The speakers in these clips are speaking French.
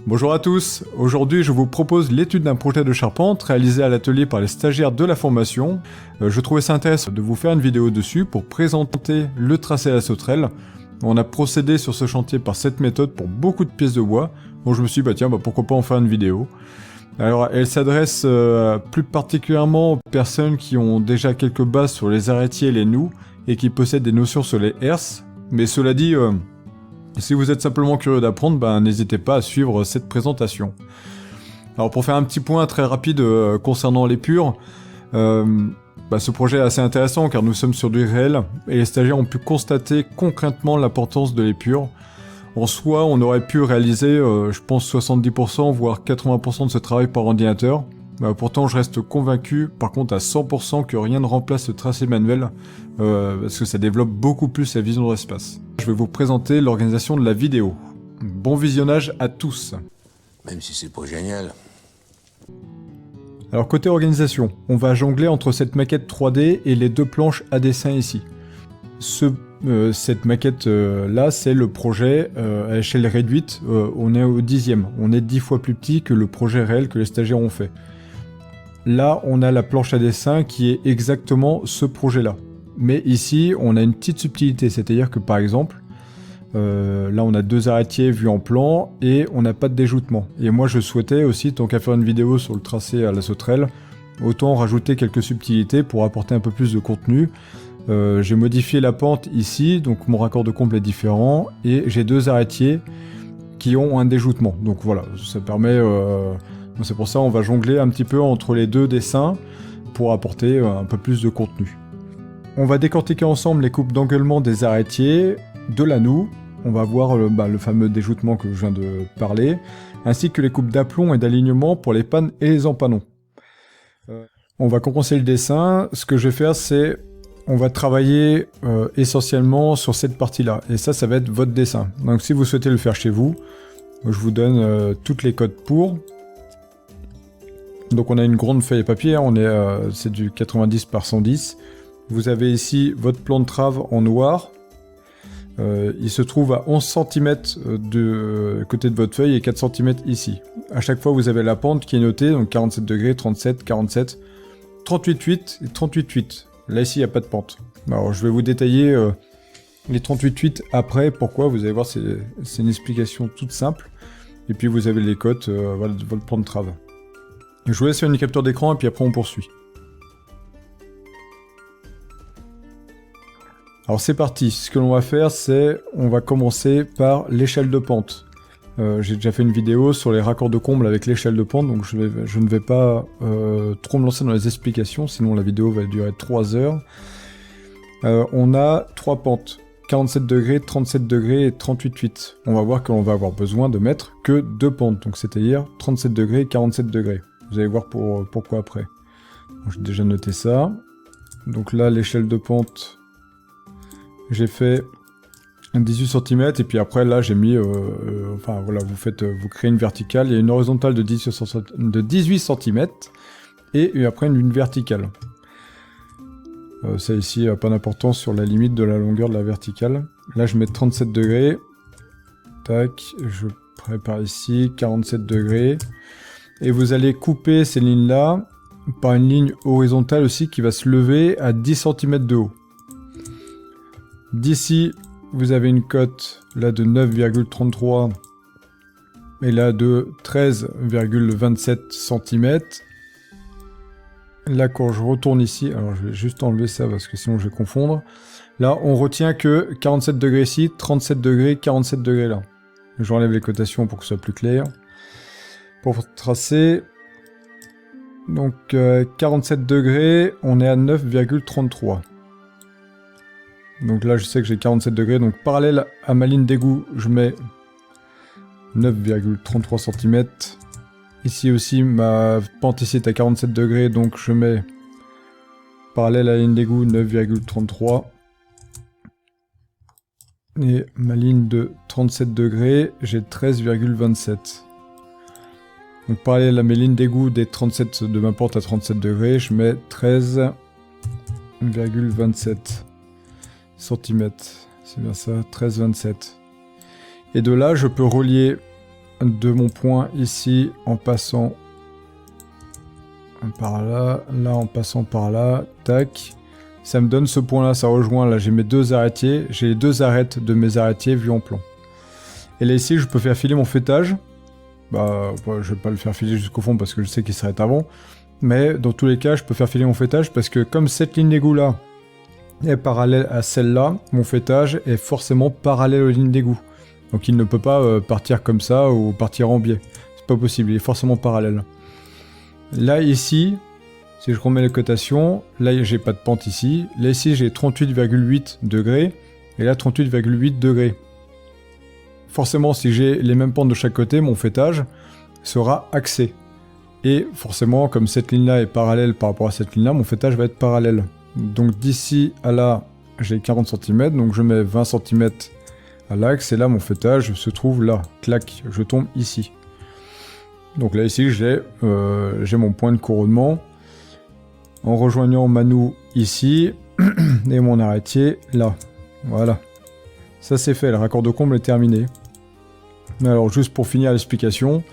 Bonjour à tous, aujourd'hui je vous propose l'étude d'un projet de charpente réalisé à l'atelier par les stagiaires de la formation. Je trouvais ça intéressant de vous faire une vidéo dessus pour présenter le tracé à la sauterelle. On a procédé sur ce chantier par cette méthode pour beaucoup de pièces de bois, donc je me suis dit pourquoi pas en faire une vidéo. Alors elle s'adresse plus particulièrement aux personnes qui ont déjà quelques bases sur les arrêtiers et les noues et qui possèdent des notions sur les herses, mais cela dit... Si vous êtes simplement curieux d'apprendre, n'hésitez pas à suivre cette présentation. Alors pour faire un petit point très rapide concernant l'épure, ce projet est assez intéressant car nous sommes sur du réel et les stagiaires ont pu constater concrètement l'importance de l'épure. En soi, on aurait pu réaliser, je pense 70% voire 80% de ce travail par ordinateur. Pourtant, je reste convaincu, par contre à 100% que rien ne remplace le tracé manuel, parce que ça développe beaucoup plus la vision de l'espace. Je vais vous présenter l'organisation de la vidéo. Bon visionnage à tous. Même si c'est pas génial. Alors côté organisation, on va jongler entre cette maquette 3D et les deux planches à dessin ici. Cette maquette là, c'est le projet à échelle réduite, on est au 10e. On est 10 fois plus petit que le projet réel que les stagiaires ont fait. Là, on a la planche à dessin qui est exactement ce projet-là. Mais ici, on a une petite subtilité, c'est-à-dire que par exemple, là on a deux arrêtiers vus en plan et on n'a pas de déjoutement. Et moi je souhaitais aussi, tant qu'à faire une vidéo sur le tracé à la sauterelle, autant rajouter quelques subtilités pour apporter un peu plus de contenu. J'ai modifié la pente ici, donc mon raccord de comble est différent, et j'ai deux arrêtiers qui ont un déjoutement. Donc voilà, ça permet... c'est pour ça on va jongler un petit peu entre les deux dessins pour apporter un peu plus de contenu. On va décortiquer ensemble les coupes d'engueulement des arrêtiers, de la noue, on va voir le fameux déjoutement que je viens de parler, ainsi que les coupes d'aplomb et d'alignement pour les pannes et les empanons. On va commencer le dessin. Ce que je vais faire, c'est on va travailler essentiellement sur cette partie-là, et ça va être votre dessin. Donc si vous souhaitez le faire chez vous, je vous donne toutes les codes pour. Donc on a une grande feuille papier, c'est du 90 par 110. Vous avez ici votre plan de trave en noir. Il se trouve à 11 cm de côté de votre feuille et 4 cm ici. À chaque fois vous avez la pente qui est notée, donc 47 degrés, 37, 47, 38,8 et 38,8. Là ici il n'y a pas de pente. Alors je vais vous détailler les 38,8 après, pourquoi, vous allez voir c'est une explication toute simple. Et puis vous avez les cotes, de votre plan de trave. Je vous laisse faire une capture d'écran et puis après on poursuit. Alors c'est parti, ce que l'on va faire c'est, on va commencer par l'échelle de pente. J'ai déjà fait une vidéo sur les raccords de comble avec l'échelle de pente, donc je ne vais pas trop me lancer dans les explications, sinon la vidéo va durer 3 heures. On a 3 pentes, 47 degrés, 37 degrés et 38,8. On va voir qu'on va avoir besoin de mettre que 2 pentes, donc c'est-à-dire 37 degrés et 47 degrés. Vous allez voir pourquoi après. J'ai déjà noté ça. Donc là, l'échelle de pente, j'ai fait 18 cm et puis après là j'ai mis, vous créez une verticale, il y a une horizontale de 18 cm et après une verticale. Ça ici n'a pas d'importance sur la limite de la longueur de la verticale. Là je mets 37 degrés. Tac, je prépare ici 47 degrés. Et vous allez couper ces lignes-là par une ligne horizontale aussi qui va se lever à 10 cm de haut. D'ici, vous avez une cote là de 9,33 et là de 13,27 cm. Là, quand je retourne ici, alors je vais juste enlever ça parce que sinon je vais confondre. Là, on retient que 47 degrés ici, 37 degrés, 47 degrés là. J'enlève les cotations pour que ce soit plus clair. Pour tracer, donc 47 degrés, on est à 9,33. Donc là, je sais que j'ai 47 degrés, donc parallèle à ma ligne d'égout, je mets 9,33 cm. Ici aussi, ma pente ici est à 47 degrés, donc je mets parallèle à la ligne d'égout 9,33. Et ma ligne de 37 degrés, j'ai 13,27. Donc parallèle à mes lignes d'égout des 37 de ma pente à 37 degrés, je mets 13,27 cm. C'est bien ça, 13,27. Et de là, je peux relier de mon point ici en passant par là, là en passant par là, tac. Ça me donne ce point là, ça rejoint, là j'ai mes deux arrêtiers, j'ai les deux arêtes de mes arrêtiers vus en plan. Et là ici je peux faire filer mon fêtage. Bah je vais pas le faire filer jusqu'au fond parce que je sais qu'il s'arrête avant. Mais dans tous les cas je peux faire filer mon fêtage parce que comme cette ligne d'égout là est parallèle à celle-là, mon fêtage est forcément parallèle aux lignes d'égout. Donc il ne peut pas partir comme ça ou partir en biais. C'est pas possible, il est forcément parallèle. Là ici, si je remets les cotations, là j'ai pas de pente ici. Là ici j'ai 38,8 degrés et là 38,8 degrés. Forcément si j'ai les mêmes pentes de chaque côté, mon fêtage sera axé. Et forcément comme cette ligne là est parallèle par rapport à cette ligne là, mon fêtage va être parallèle. Donc d'ici à là j'ai 40 cm, donc je mets 20 cm à l'axe et là mon fêtage se trouve là. Clac, je tombe ici. Donc là ici j'ai mon point de couronnement en rejoignant Manu ici et mon arrêtier là. Voilà. Ça c'est fait, le raccord de comble est terminé. Alors juste pour finir l'explication,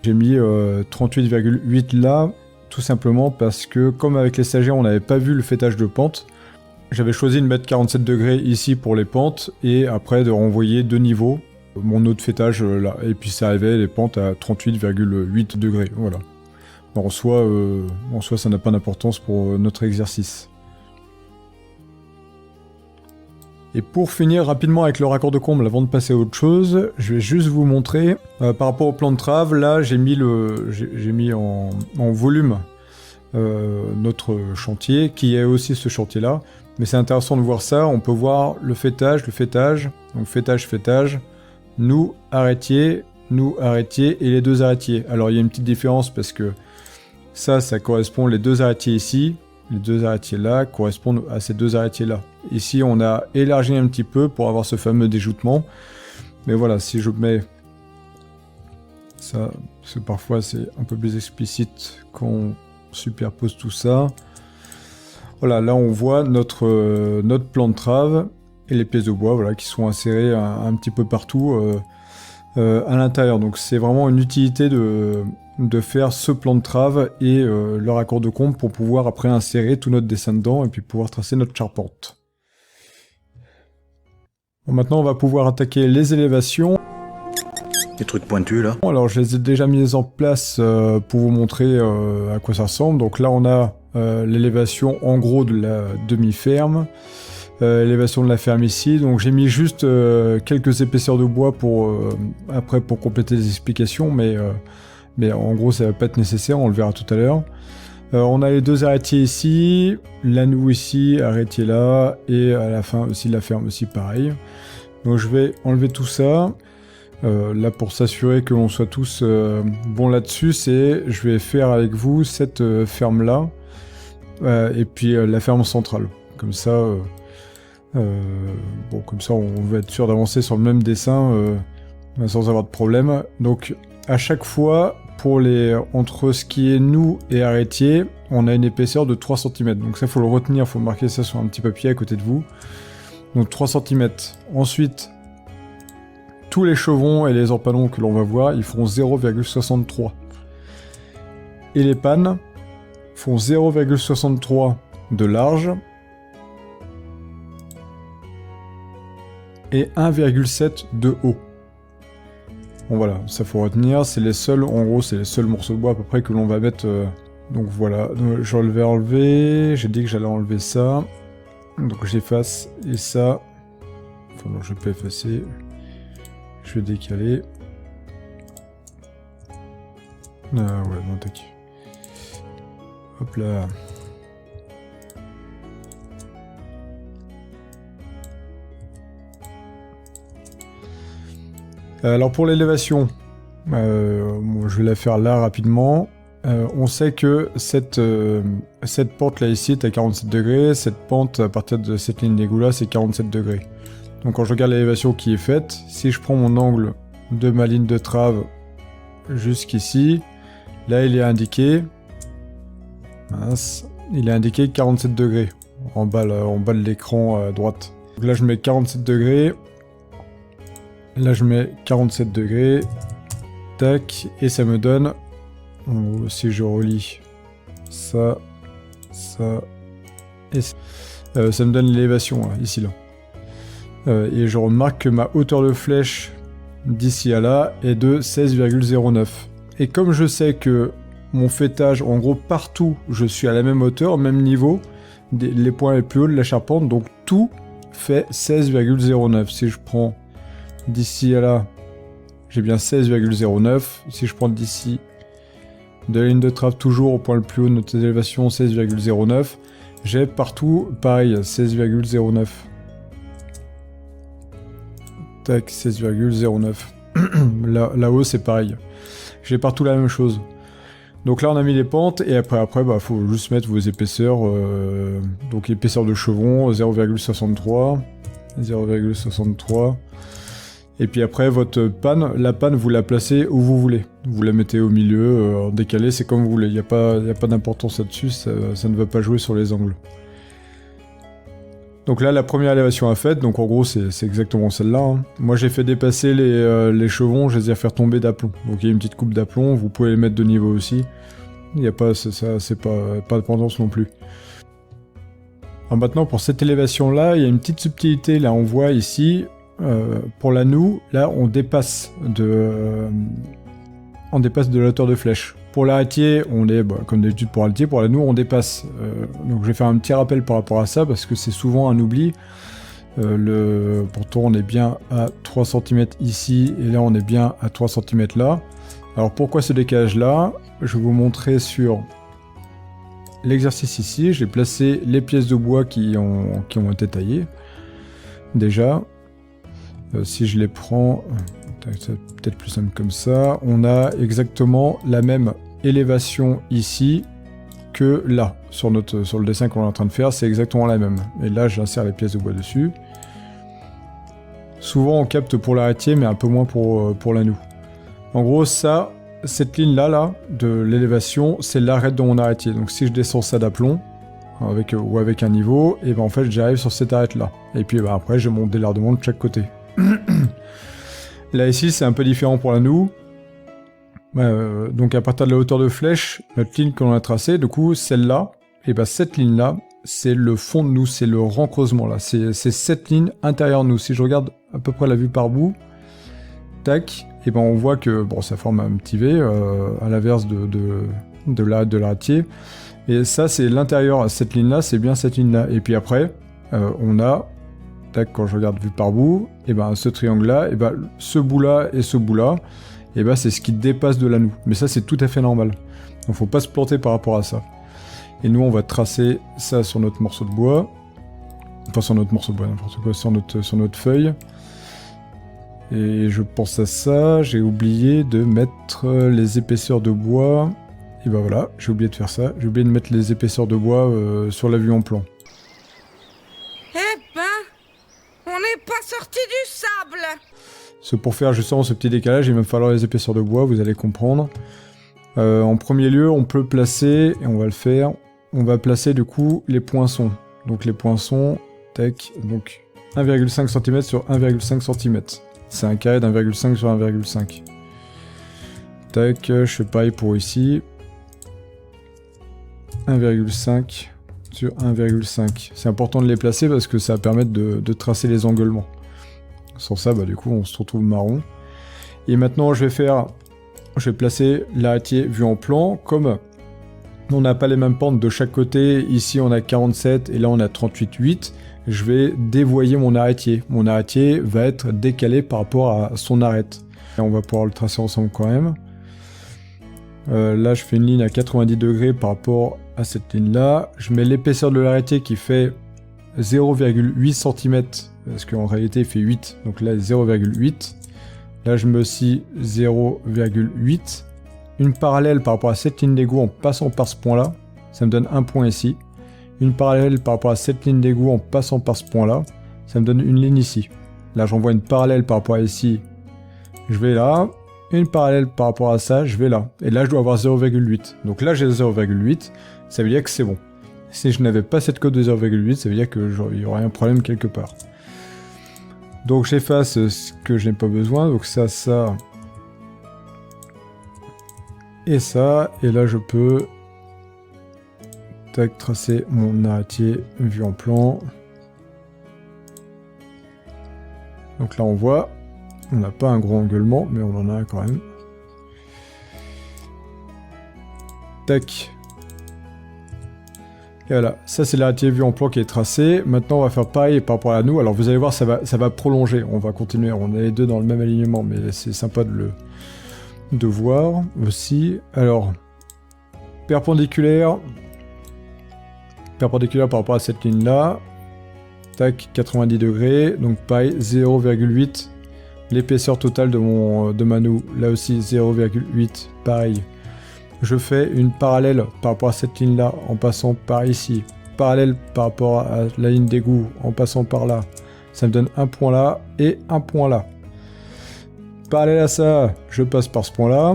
j'ai mis 38,8 là, tout simplement parce que comme avec les stagiaires on n'avait pas vu le fêtage de pente, j'avais choisi de mettre 47 degrés ici pour les pentes et après de renvoyer deux niveaux. Mon autre fêtage là, et puis ça arrivait les pentes à 38,8 degrés, voilà. En soi, ça n'a pas d'importance pour notre exercice. Et pour finir rapidement avec le raccord de comble avant de passer à autre chose, je vais juste vous montrer, par rapport au plan de trave, là j'ai mis en volume notre chantier, qui est aussi ce chantier là, mais c'est intéressant de voir ça, on peut voir le fêtage, donc fêtage, nous arrêtier et les deux arrêtiers. Alors il y a une petite différence parce que ça correspond, les deux arrêtiers ici, les deux arrêtiers là correspondent à ces deux arrêtiers là. Ici on a élargi un petit peu pour avoir ce fameux déjoutement, mais voilà, si je mets ça, parce que parfois c'est un peu plus explicite quand on superpose tout ça. Voilà, là on voit notre plan de trave et les pièces de bois, voilà, qui sont insérées un petit peu partout à l'intérieur. Donc c'est vraiment une utilité de faire ce plan de trave et le raccord de comble pour pouvoir après insérer tout notre dessin dedans et puis pouvoir tracer notre charpente. Bon, maintenant on va pouvoir attaquer les élévations. Des trucs pointus là. Alors je les ai déjà mises en place pour vous montrer à quoi ça ressemble. Donc là on a l'élévation en gros de la demi-ferme. L'élévation de la ferme ici, donc j'ai mis juste quelques épaisseurs de bois pour après pour compléter les explications, mais en gros ça va pas être nécessaire, on le verra tout à l'heure. On a les deux arrêtiers ici, l'anneau ici, arrêtier là, et à la fin aussi la ferme aussi pareil. Donc je vais enlever tout ça. Là pour s'assurer que l'on soit tous bons là-dessus, je vais faire avec vous cette ferme là, et puis la ferme centrale, comme ça. Comme ça on va être sûr d'avancer sur le même dessin sans avoir de problème. Donc à chaque fois, entre ce qui est nous et arrêtier, on a une épaisseur de 3 cm. Donc ça faut le retenir, faut marquer ça sur un petit papier à côté de vous. Donc 3 cm. Ensuite, tous les chevrons et les empannons que l'on va voir, ils font 0,63. Et les pannes font 0,63 de large et 1,7 de haut. Bon voilà, ça faut retenir, c'est les seuls, en gros c'est les seuls morceaux de bois à peu près que l'on va mettre. Donc voilà, je vais enlever, j'ai dit que j'allais enlever ça. Donc j'efface et ça. Enfin non, je peux effacer. Je vais décaler. Ah ouais, non tac. Hop là. Alors pour l'élévation, je vais la faire là rapidement. On sait que cette pente là ici est à 47 degrés, cette pente à partir de cette ligne d'égout là c'est 47 degrés. Donc quand je regarde l'élévation qui est faite, si je prends mon angle de ma ligne de trave jusqu'ici, là il est indiqué, mince, il est indiqué 47 degrés en bas de l'écran à droite. Donc là je mets 47 degrés. Là je mets 47 degrés, tac, et ça me donne, si je relis ça, ça, et ça, ça me donne l'élévation, hein, ici, là. Et je remarque que ma hauteur de flèche d'ici à là est de 16,09. Et comme je sais que mon fêtage, en gros, partout, je suis à la même hauteur, au même niveau, les points les plus hauts de la charpente, donc tout fait 16,09. Si je prends d'ici à là, j'ai bien 16,09. Si je prends d'ici de la ligne de trave toujours au point le plus haut de notre élévation, 16,09, j'ai partout pareil, 16,09. Tac, 16,09. Là-haut, c'est pareil. J'ai partout la même chose. Donc là, on a mis les pentes, et après bah, faut juste mettre vos épaisseurs. Donc épaisseur de chevron, 0,63. 0,63. Et puis après, votre panne, la panne, vous la placez où vous voulez. Vous la mettez au milieu, en décalé, c'est comme vous voulez. Il n'y a pas d'importance là-dessus, ça ne va pas jouer sur les angles. Donc là, la première élévation à faite, donc en gros, c'est exactement celle-là. Hein. Moi, j'ai fait dépasser les chevrons, je les ai fait tomber d'aplomb. Donc il y a une petite coupe d'aplomb, vous pouvez les mettre de niveau aussi. Il n'y a pas, c'est pas de pendance non plus. Alors maintenant, pour cette élévation-là, il y a une petite subtilité. Là, on voit ici, pour la noue, là, on dépasse de la hauteur de flèche. Pour l'arrêtier, on est, comme d'habitude pour l'arrêtier, pour la noue, on dépasse. Donc je vais faire un petit rappel par rapport à ça, parce que c'est souvent un oubli. Pourtant, on est bien à 3 cm ici, et là, on est bien à 3 cm là. Alors pourquoi ce décalage-là? Je vais vous montrer sur l'exercice ici. J'ai placé les pièces de bois qui ont été taillées. Déjà, si je les prends... c'est peut-être plus simple comme ça. On a exactement la même élévation ici que là. Sur le dessin qu'on est en train de faire, c'est exactement la même. Et là, j'insère les pièces de bois dessus. Souvent, on capte pour l'arrêtier, mais un peu moins pour la noue. En gros, cette ligne-là, de l'élévation, c'est l'arête de mon arrêtier. Donc si je descends ça d'aplomb, ou avec un niveau, et ben en fait, j'arrive sur cette arête-là. Et puis après, j'ai mon délardement de chaque côté. Là ici c'est un peu différent pour la noue. Donc à partir de la hauteur de flèche, notre ligne que l'on a tracée, du coup celle-là, et ben cette ligne-là, c'est le fond de noue, c'est le rencreusement là, c'est cette ligne intérieure de noue. Si je regarde à peu près la vue par bout, tac, et ben on voit que bon ça forme un petit V à l'inverse de l'arrêtier. Et ça c'est l'intérieur, cette ligne-là, c'est bien cette ligne-là. Et puis après, on a... quand je regarde vue par bout, et ben ce triangle-là, et ben ce bout-là et ce bout-là, et ben c'est ce qui dépasse de la noue. Mais ça, c'est tout à fait normal. Donc faut pas se planter par rapport à ça. Et nous, on va tracer ça sur notre morceau de bois. Enfin, sur notre morceau de bois, n'importe quoi, sur notre feuille. Et je pense à ça, j'ai oublié de mettre les épaisseurs de bois. Et ben voilà, j'ai oublié de faire ça. J'ai oublié de mettre les épaisseurs de bois sur la vue en plan. Sorti du sable. Pour faire justement ce petit décalage, il va me falloir les épaisseurs de bois, vous allez comprendre. En premier lieu, on peut placer, et on va le faire, on va placer du coup les poinçons. Donc les poinçons, tac, donc 1,5 cm sur 1,5 cm. C'est un carré d'1,5 sur 1,5. Tac, je fais pareil pour ici. 1,5 sur 1,5. C'est important de les placer parce que ça va permettre de tracer les engueulements. Sans ça, du coup, on se retrouve marron. Et maintenant, je vais placer l'arrêtier vu en plan. Comme on n'a pas les mêmes pentes de chaque côté, ici on a 47 et là on a 38,8, je vais dévoyer mon arrêtier. Mon arrêtier va être décalé par rapport à son arête. Et on va pouvoir le tracer ensemble quand même. Là, je fais une ligne à 90 degrés par rapport à cette ligne-là. Je mets l'épaisseur de l'arrêtier qui fait 0,8 cm, parce qu'en réalité, il fait 8. Donc là, 0,8. Là, je mets aussi 0,8. Une parallèle par rapport à cette ligne d'égout en passant par ce point-là. Ça me donne un point ici. Une parallèle par rapport à cette ligne d'égout en passant par ce point-là. Ça me donne une ligne ici. Là, j'envoie une parallèle par rapport à ici. Je vais là. Une parallèle par rapport à ça, je vais là. Et là, je dois avoir 0,8. Donc là, j'ai 0,8. Ça veut dire que c'est bon. Si je n'avais pas cette cote de 0,8, ça veut dire qu'il y aurait un problème quelque part. Donc j'efface ce que je n'ai pas besoin. Donc ça, et ça. Et là, je peux tac, tracer mon arrêtier vue en plan. Donc là, on voit, on n'a pas un gros engueulement, mais on en a un quand même. Tac. Et voilà, ça c'est l'arrêtier vue en plan qui est tracé. Maintenant, on va faire pareil par rapport à nous. Alors, vous allez voir, ça va prolonger. On va continuer. On a les deux dans le même alignement, mais c'est sympa de voir aussi. Alors, perpendiculaire par rapport à cette ligne-là. Tac, 90 degrés. Donc, pareil, 0,8. L'épaisseur totale de ma noue, là aussi, 0,8. Pareil. Je fais une parallèle par rapport à cette ligne-là en passant par ici. Parallèle par rapport à la ligne d'égout en passant par là. Ça me donne un point là et un point là. Parallèle à ça, je passe par ce point-là.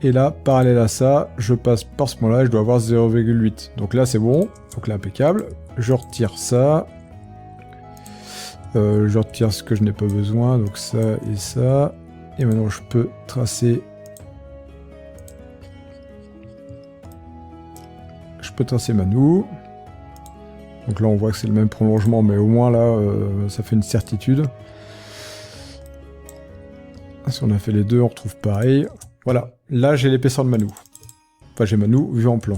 Et là, parallèle à ça, je passe par ce point-là. Je dois avoir 0,8. Donc là, c'est bon. Donc là, impeccable. Je retire ça. Je retire ce que je n'ai pas besoin. Donc ça et ça. Et maintenant, je peux tracer... ma noue. Donc là on voit que c'est le même prolongement, mais au moins là ça fait une certitude. Si on a fait les deux, on retrouve pareil. Voilà, là j'ai l'épaisseur de ma noue. Enfin j'ai ma noue vue en plan.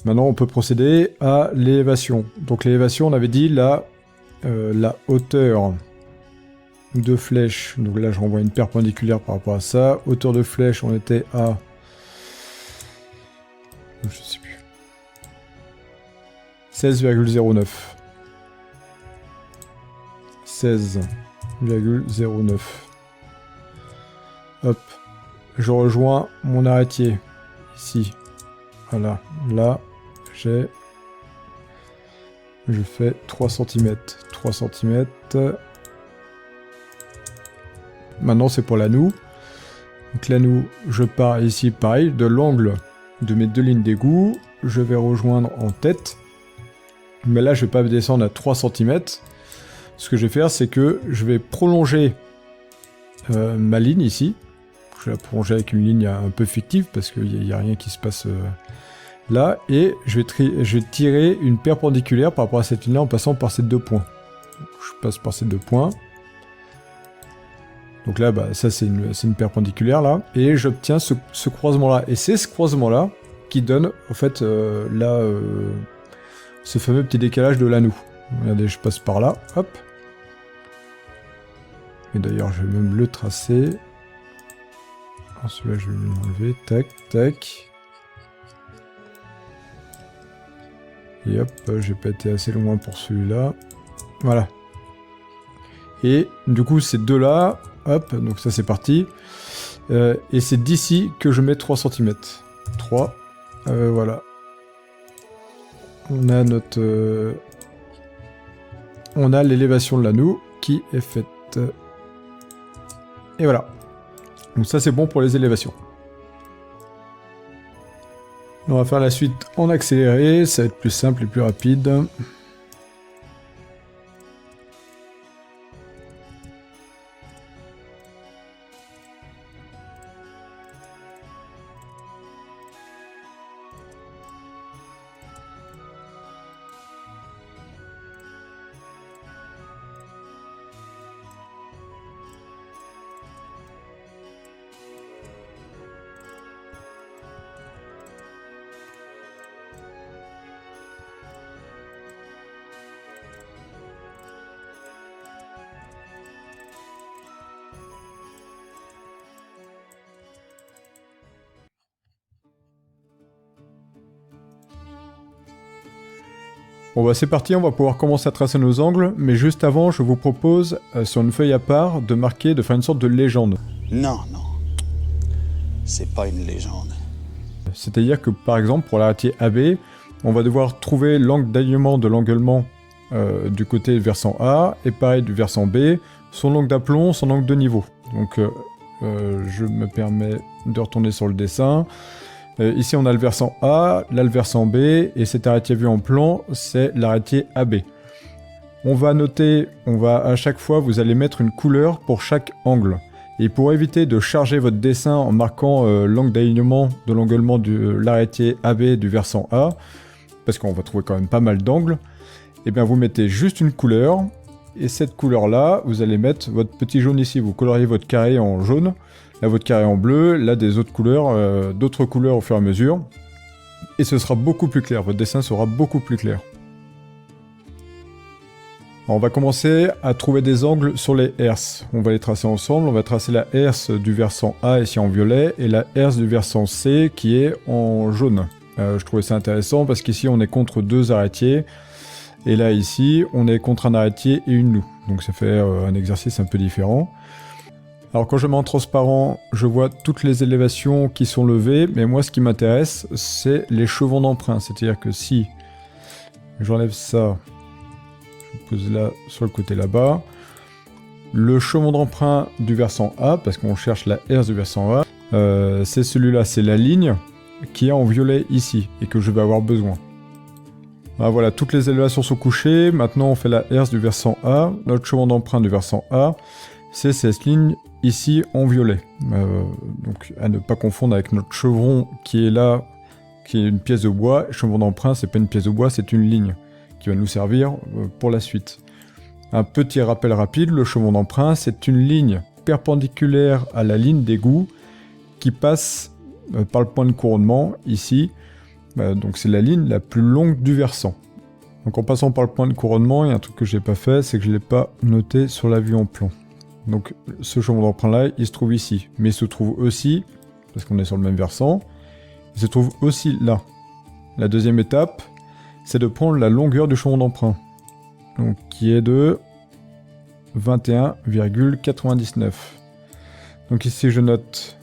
Maintenant on peut procéder à l'élévation. Donc l'élévation, on avait dit là la hauteur de flèche. Donc là je renvoie une perpendiculaire par rapport à ça. Hauteur de flèche, on était à... je sais plus. 16,09. 16,09. Hop. Je rejoins mon arrêtier. Ici. Voilà. Là, je fais 3 cm. 3 cm. Maintenant, c'est pour la noue. Donc la noue, je pars ici, pareil, de l'angle de mes deux lignes d'égout, je vais rejoindre en tête, mais là je vais pas descendre à 3 cm. Ce que je vais faire, c'est que je vais prolonger ma ligne ici. Je vais la prolonger avec une ligne un peu fictive parce qu'il n'y a rien qui se passe là, et je vais tirer une perpendiculaire par rapport à cette ligne là en passant par ces deux points. Donc, je passe par ces deux points. Donc là, bah, ça c'est une perpendiculaire là, et j'obtiens ce croisement-là. Et c'est ce croisement-là qui donne, en fait, ce fameux petit décalage de la noue. Regardez, je passe par là, hop. Et d'ailleurs, je vais même le tracer. Alors celui-là, je vais l'enlever, tac, tac. Et hop, j'ai pas été assez loin pour celui-là. Voilà. Et du coup, ces deux-là... Hop, donc ça c'est parti. Et c'est d'ici que je mets 3 cm. 3. Voilà. On a notre... on a l'élévation de la noue qui est faite. Et voilà. Donc ça c'est bon pour les élévations. On va faire la suite en accéléré. Ça va être plus simple et plus rapide. Bon bah c'est parti, on va pouvoir commencer à tracer nos angles, mais juste avant, je vous propose, sur une feuille à part, de faire une sorte de légende. Non, non. C'est pas une légende. C'est-à-dire que, par exemple, pour l'arrêtier AB, on va devoir trouver l'angle d'alignement de l'engueulement du côté versant A, et pareil du versant B, son angle d'aplomb, son angle de niveau. Donc je me permets de retourner sur le dessin. Ici on a le versant A, là le versant B, et cet arrêtier vu en plan, c'est l'arrêtier AB. On va noter, à chaque fois, vous allez mettre une couleur pour chaque angle. Et pour éviter de charger votre dessin en marquant l'angle d'alignement de l'engueulement de l'arrêté AB du versant A, parce qu'on va trouver quand même pas mal d'angles, et bien vous mettez juste une couleur, et cette couleur-là, vous allez mettre votre petit jaune ici. Vous coloriez votre carré en jaune, là votre carré en bleu, là des autres couleurs, d'autres couleurs au fur et à mesure. Et ce sera beaucoup plus clair, votre dessin sera beaucoup plus clair. Alors on va commencer à trouver des angles sur les herses. On va les tracer ensemble, on va tracer la herse du versant A ici en violet, et la herse du versant C qui est en jaune. Je trouvais ça intéressant parce qu'ici on est contre deux arrêtiers, et là ici on est contre un arrêtier et une noue. Donc ça fait un exercice un peu différent. Alors quand je mets en transparent, je vois toutes les élévations qui sont levées, mais moi ce qui m'intéresse, c'est les chevrons d'emprunt. C'est-à-dire que si j'enlève ça, je pose là sur le côté là-bas, le chevron d'emprunt du versant A, parce qu'on cherche la herse du versant A, c'est celui-là, c'est la ligne qui est en violet ici, et que je vais avoir besoin. Ah, voilà, toutes les élévations sont couchées, maintenant on fait la herse du versant A, notre chevron d'emprunt du versant A, c'est cette ligne ici en violet. Donc à ne pas confondre avec notre chevron qui est là, qui est une pièce de bois. Chevron d'emprunt, c'est pas une pièce de bois, c'est une ligne qui va nous servir pour la suite. Un petit rappel rapide, le chevron d'emprunt, c'est une ligne perpendiculaire à la ligne d'égout qui passe par le point de couronnement ici. Donc c'est la ligne la plus longue du versant. Donc en passant par le point de couronnement, il y a un truc que j'ai pas fait, c'est que je l'ai pas noté sur la vue en plan. Donc ce chevron d'emprunt là, il se trouve ici. Mais il se trouve aussi, parce qu'on est sur le même versant, il se trouve aussi là. La deuxième étape, c'est de prendre la longueur du chevron d'emprunt. Donc qui est de 21,99. Donc ici je note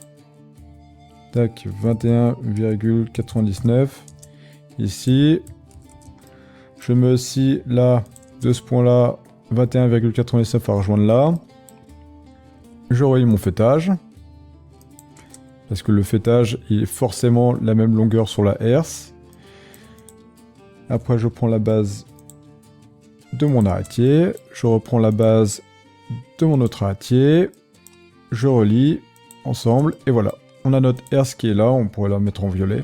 21,99. Ici, je mets aussi là, de ce point là, 21,99 à rejoindre là. Je relie mon fêtage, parce que le fêtage il est forcément la même longueur sur la herse. Après je prends la base de mon arrêtier, je reprends la base de mon autre arrêtier, je relie ensemble, et voilà. On a notre herse qui est là, on pourrait la mettre en violet.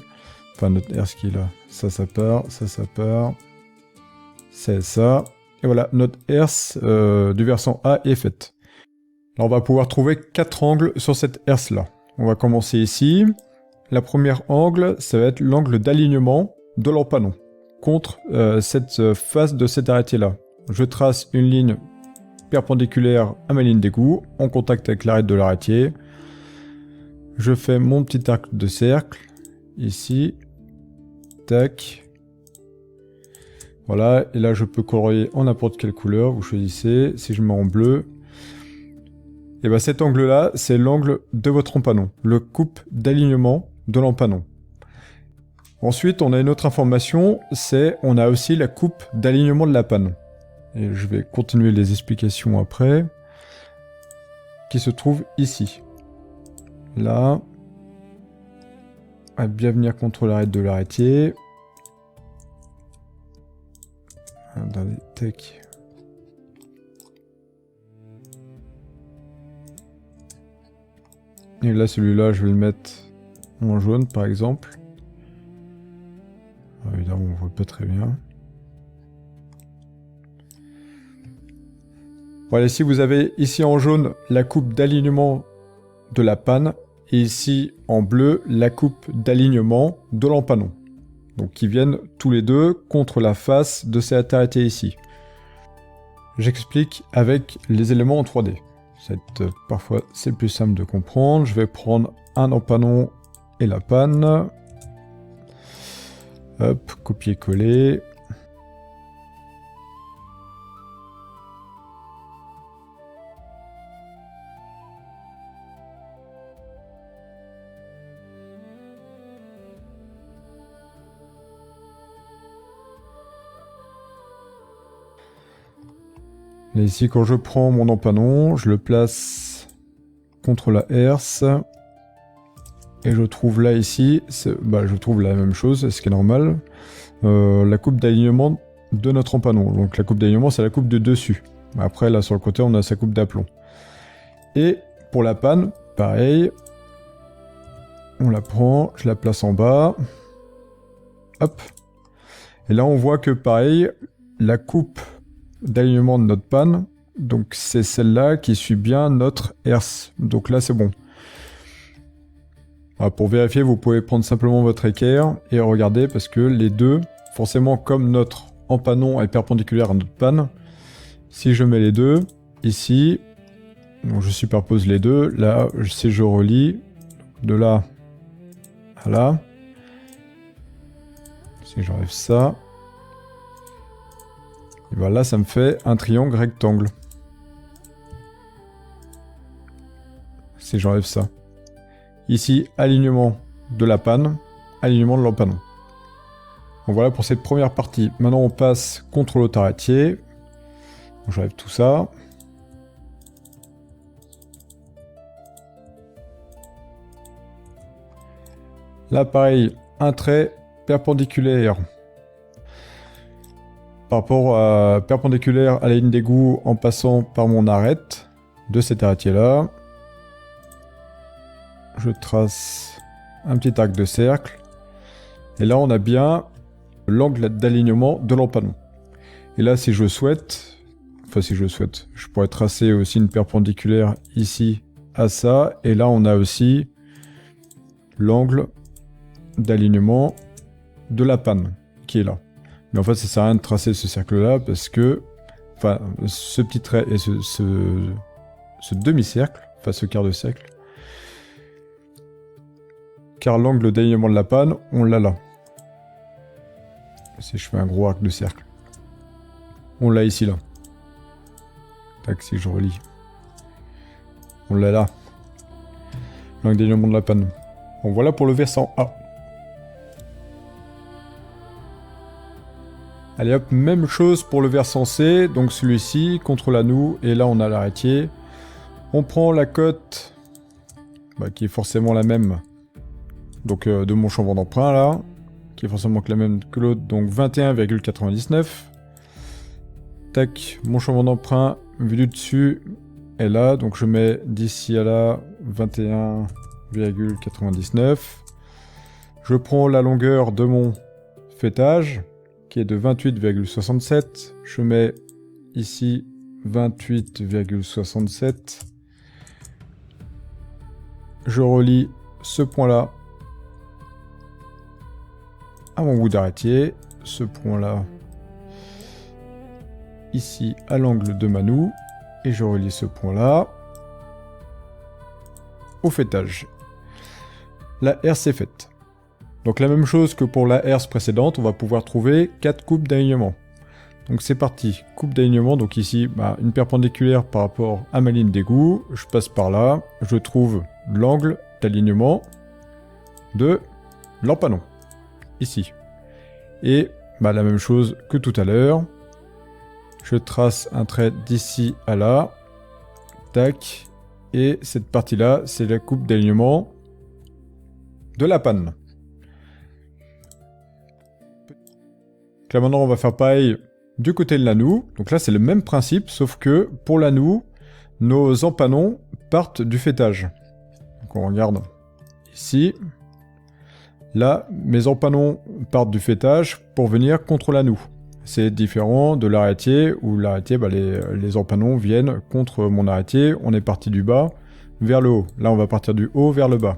Enfin notre herse qui est là, ça part, ça part, c'est ça. Et voilà, notre herse du versant A est faite. Alors on va pouvoir trouver 4 angles sur cette herse-là. On va commencer ici. La première angle, ça va être l'angle d'alignement de l'empanon contre cette face de cet arrêté-là. Je trace une ligne perpendiculaire à ma ligne d'égout, en contact avec l'arête de l'arrêtier. Je fais mon petit arc de cercle, ici. Tac. Voilà, et là je peux colorier en n'importe quelle couleur, vous choisissez. Si je mets en bleu, et bien cet angle-là, c'est l'angle de votre empanon, le coupe d'alignement de l'empanon. Ensuite, on a une autre information, c'est on a aussi la coupe d'alignement de la panne. Et je vais continuer les explications après, qui se trouve ici. Là, à bien venir contre l'arête de l'arrêtier. Attendez, tac. Et là, celui-là, je vais le mettre en jaune, par exemple. Ah, évidemment, on voit pas très bien. Voilà, ici, vous avez ici en jaune la coupe d'alignement de la panne, et ici en bleu la coupe d'alignement de l'empanon. Donc qui viennent tous les deux contre la face de cet arrêté ici. J'explique avec les éléments en 3D. Parfois c'est plus simple de comprendre. Je vais prendre un empanon et la panne. Hop, copier-coller. Là, ici, quand je prends mon empanon, je le place contre la herse. Et je trouve là, ici, je trouve la même chose, ce qui est normal. La coupe d'alignement de notre empanon. Donc la coupe d'alignement, c'est la coupe de dessus. Après, là, sur le côté, on a sa coupe d'aplomb. Et Pour la panne, pareil. On la prend, je la place en bas. Hop. Et là, on voit que pareil, la coupe d'alignement de notre panne, donc c'est celle-là qui suit bien notre herse. Donc là, c'est bon. Alors, pour vérifier, vous pouvez prendre simplement votre équerre et regarder parce que les deux, forcément, comme notre empanon est perpendiculaire à notre panne, si je mets les deux, ici, donc je superpose les deux, là, si je relie de là à là, si j'enlève ça, et bien là, ça me fait un triangle rectangle. Si j'enlève ça. Ici, alignement de la panne, alignement de l'empanon. Donc voilà pour cette première partie. Maintenant, on passe contre l'autre arrêtier. J'enlève tout ça. Là, pareil, un trait perpendiculaire par rapport à perpendiculaire à la ligne d'égout en passant par mon arête de cet arrêtier-là. Je trace un petit arc de cercle. Et là, on a bien l'angle d'alignement de l'empanon. Et là, si je souhaite, je pourrais tracer aussi une perpendiculaire ici à ça. Et là, on a aussi l'angle d'alignement de la panne qui est là. Mais en fait, ça sert à rien de tracer ce cercle-là parce que, enfin, ce petit trait et ce demi-cercle, enfin ce quart de cercle, car l'angle d'alignement de la panne, on l'a là. Si je fais un gros arc de cercle, on l'a ici là. Tac, si je relis, on l'a là. L'angle d'alignement de la panne. Bon, voilà pour le versant A. Allez hop, même chose pour le versant C, donc celui-ci, contre la noue, et là on a l'arrêtier. On prend la cote, qui est forcément la même, donc de mon chambon d'emprunt là, qui est forcément la même que l'autre, donc 21,99. Tac, mon chambon d'emprunt, vu du dessus, est là, donc je mets d'ici à là 21,99. Je prends la longueur de mon fêtage, qui est de 28,67. Je mets ici 28,67. Je relie ce point-là à mon bout d'arrêtier, ce point-là ici à l'angle de ma noue, et je relie ce point-là au fêtage. La herse est faite. Donc la même chose que pour la herse précédente, on va pouvoir trouver 4 coupes d'alignement. Donc c'est parti, coupe d'alignement, donc ici une perpendiculaire par rapport à ma ligne d'égout, je passe par là, je trouve l'angle d'alignement de l'empanon, ici. Et la même chose que tout à l'heure, je trace un trait d'ici à là, tac, et cette partie-là, c'est la coupe d'alignement de la panne. Là maintenant on va faire pareil du côté de la noue. Donc là c'est le même principe, sauf que pour la noue, nos empanons partent du fêtage. Donc on regarde ici. Là, mes empanons partent du fêtage pour venir contre la noue. C'est différent de l'arrêtier, où l'arrêtier, les empanons viennent contre mon arrêtier. On est parti du bas vers le haut. Là on va partir du haut vers le bas.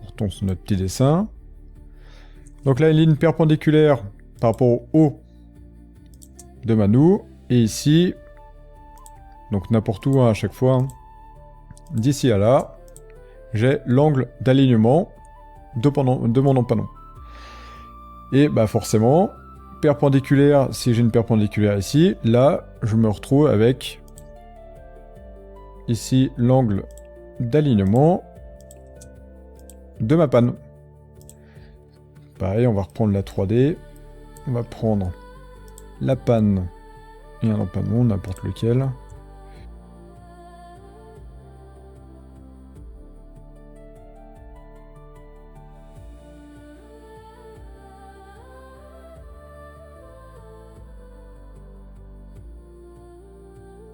On retourne sur notre petit dessin. Donc là, une ligne perpendiculaire par rapport au haut de ma noue. Et ici, donc n'importe où à chaque fois, d'ici à là, j'ai l'angle d'alignement de mon empanon. Et forcément, perpendiculaire, si j'ai une perpendiculaire ici, là, je me retrouve avec ici l'angle d'alignement de ma panne. Pareil, on va reprendre la 3D. On va prendre la panne et un empanon, n'importe lequel.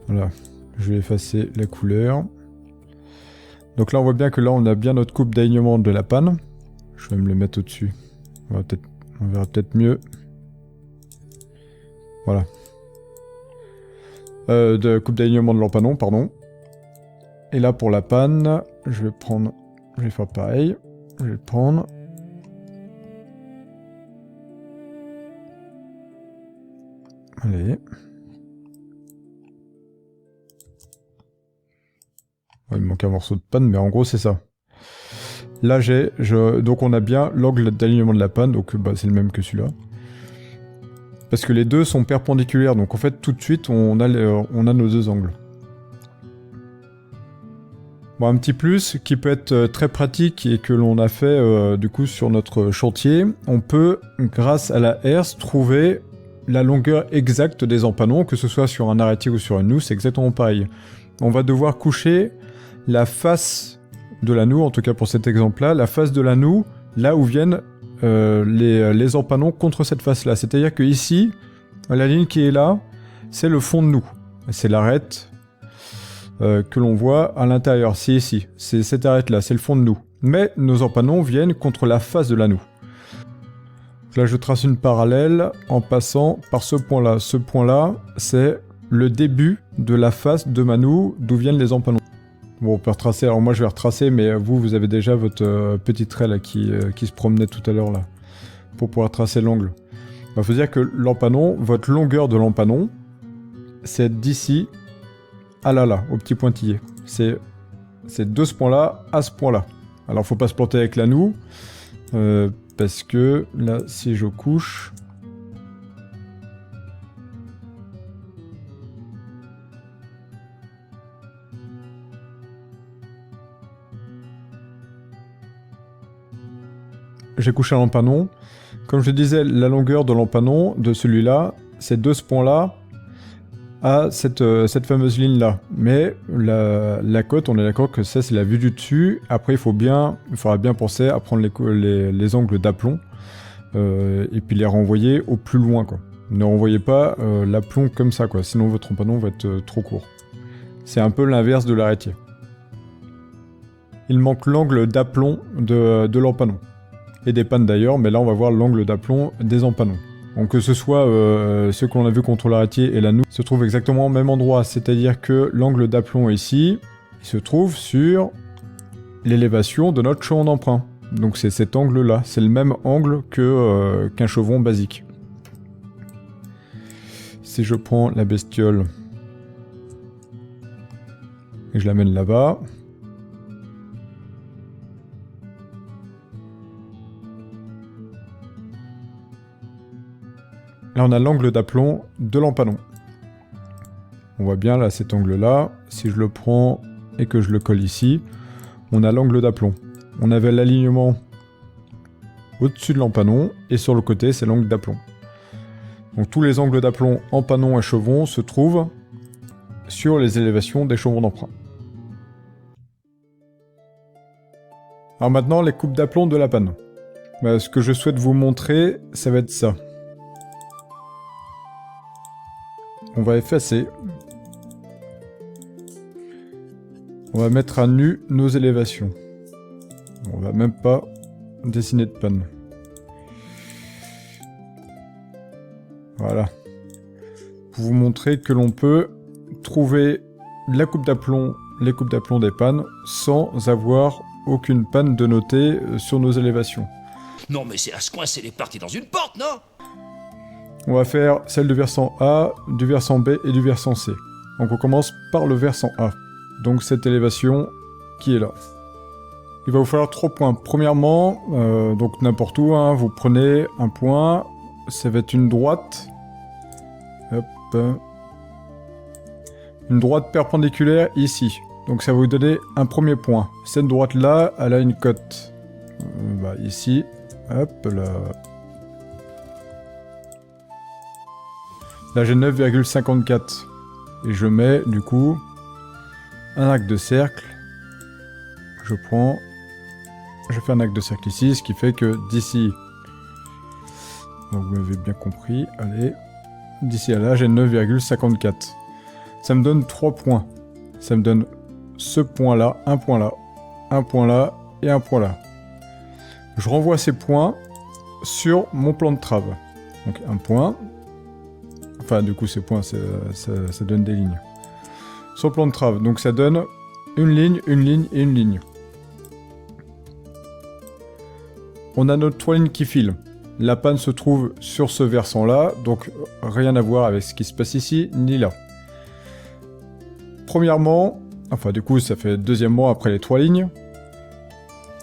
Voilà. Je vais effacer la couleur. Donc là, on voit bien que là, on a bien notre coupe d'alignement de la panne. Je vais me le mettre au-dessus. On verra peut-être mieux. Voilà. De coupe d'alignement de l'empanon, pardon. Et là, pour la panne, je vais faire pareil. Je vais le prendre. Allez. Il me manque un morceau de panne, mais en gros, c'est ça. Là, donc on a bien l'angle d'alignement de la panne, donc c'est le même que celui-là. Parce que les deux sont perpendiculaires, donc en fait, tout de suite, on a nos deux angles. Bon, un petit plus qui peut être très pratique et que l'on a fait du coup sur notre chantier, on peut, grâce à la herse, trouver la longueur exacte des empanons, que ce soit sur un arrêtier ou sur une noue, c'est exactement pareil. On va devoir coucher la face de la noue, en tout cas pour cet exemple-là, la face de la noue, là où viennent les empanons contre cette face-là. C'est-à-dire que ici, la ligne qui est là, c'est le fond de noue. C'est l'arête que l'on voit à l'intérieur. C'est ici, c'est cette arête-là, c'est le fond de noue. Mais nos empanons viennent contre la face de la noue. Là, je trace une parallèle en passant par ce point-là. Ce point-là, c'est le début de la face de ma noue, d'où viennent les empanons. Bon, on peut retracer. Alors moi, je vais retracer, mais vous avez déjà votre petit trait là qui se promenait tout à l'heure là, pour pouvoir tracer l'angle. Il faut dire que l'empanon, votre longueur de l'empanon, c'est d'ici à là, au petit pointillé. C'est de ce point-là à ce point-là. Alors, faut pas se planter avec la noue. Parce que là, si je couche... J'ai couché l'empanon. Comme je disais, la longueur de l'empanon, de celui-là, c'est de ce point-là à cette fameuse ligne-là. Mais la côte, on est d'accord que ça, c'est la vue du dessus. Après, il faudra bien penser à prendre les angles d'aplomb et puis les renvoyer au plus loin, quoi. Ne renvoyez pas l'aplomb comme ça, quoi. Sinon, votre empanon va être trop court. C'est un peu l'inverse de l'arrêtier. Il manque l'angle d'aplomb de l'empanon. Et des pannes d'ailleurs, mais là, on va voir l'angle d'aplomb des empanons. Donc que ce soit ce que l'on a vu contre l'arrêtier et la noue, se trouve exactement au même endroit. C'est-à-dire que l'angle d'aplomb ici, il se trouve sur l'élévation de notre chevron d'emprunt. Donc c'est cet angle-là. C'est le même angle qu'un chevron basique. Si je prends la bestiole et je l'amène là-bas... Là, on a l'angle d'aplomb de l'empanon. On voit bien là cet angle-là. Si je le prends et que je le colle ici, on a l'angle d'aplomb. On avait l'alignement au-dessus de l'empanon et sur le côté, c'est l'angle d'aplomb. Donc tous les angles d'aplomb, empanon et chevron se trouvent sur les élévations des chevrons d'emprunt. Alors maintenant, les coupes d'aplomb de la panne. Ce que je souhaite vous montrer, ça va être ça. On va effacer. On va mettre à nu nos élévations. On va même pas dessiner de panne. Voilà. Pour vous montrer que l'on peut trouver la coupe d'aplomb, les coupes d'aplomb des pannes, sans avoir aucune panne de noter sur nos élévations. Non mais c'est à se coincer les parties dans une porte, non ? On va faire celle du versant A, du versant B et du versant C. Donc on commence par le versant A. Donc cette élévation qui est là. Il va vous falloir 3 points. Premièrement, donc n'importe où, hein, vous prenez un point, ça va être une droite. Hop. Une droite perpendiculaire ici. Donc ça va vous donner un premier point. Cette droite-là, elle a une cote. Ici. Hop là. Là j'ai 9,54 et je mets du coup un arc de cercle. Je fais un arc de cercle ici, ce qui fait que d'ici, donc vous m'avez bien compris, allez, d'ici à là j'ai 9,54. Ça me donne 3 points. Ça me donne ce point-là, un point là, un point là et un point là. Je renvoie ces points sur mon plan de trave. Donc un point. Enfin, du coup, ces points, ça donne des lignes. Sur le plan de trave. Donc ça donne une ligne et une ligne. On a notre 3 lignes qui filent. La panne se trouve sur ce versant-là, donc rien à voir avec ce qui se passe ici, ni là. Premièrement, enfin du coup ça fait deuxièmement après les 3 lignes,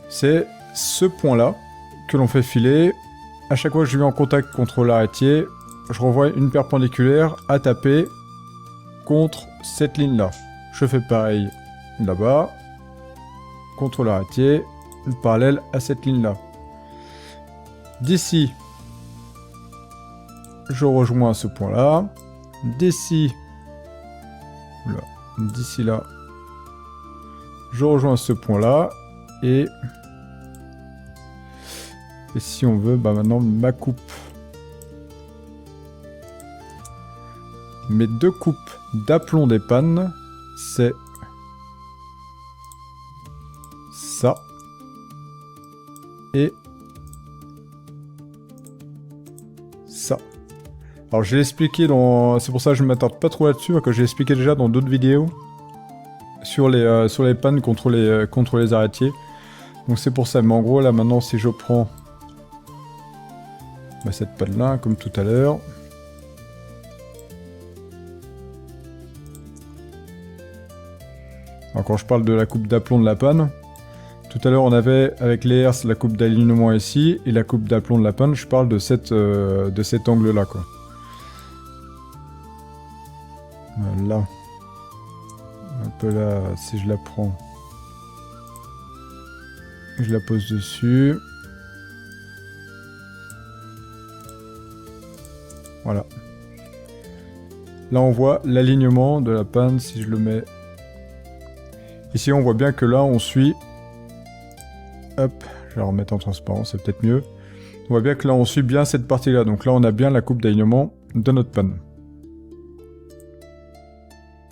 c'est ce point-là que l'on fait filer. À chaque fois que je vais en contact contre l'arrêtier, je renvoie une perpendiculaire à taper contre cette ligne-là. Je fais pareil là-bas, contre l'arrêtier, une parallèle à cette ligne-là. D'ici, je rejoins ce point-là. D'ici là, je rejoins ce point-là. Et si on veut, bah maintenant ma coupe. Mes 2 coupes d'aplomb des pannes, c'est ça et ça. Alors je l'ai expliqué dans... C'est pour ça que je ne m'attarde pas trop là-dessus, que j'ai expliqué déjà dans d'autres vidéos sur les pannes contre les arrêtiers. Donc c'est pour ça, mais en gros là maintenant si je prends cette panne là, comme tout à l'heure, alors quand je parle de la coupe d'aplomb de la panne, tout à l'heure on avait avec les herses la coupe d'alignement ici, et la coupe d'aplomb de la panne, je parle de cet angle là quoi. Là. Un peu là, si je la prends. Je la pose dessus. Voilà. Là on voit l'alignement de la panne si je le mets. Ici on voit bien que là on suit. Hop, je vais la remettre en transparent, c'est peut-être mieux. On voit bien que là on suit bien cette partie-là. Donc là on a bien la coupe d'alignement de notre panne.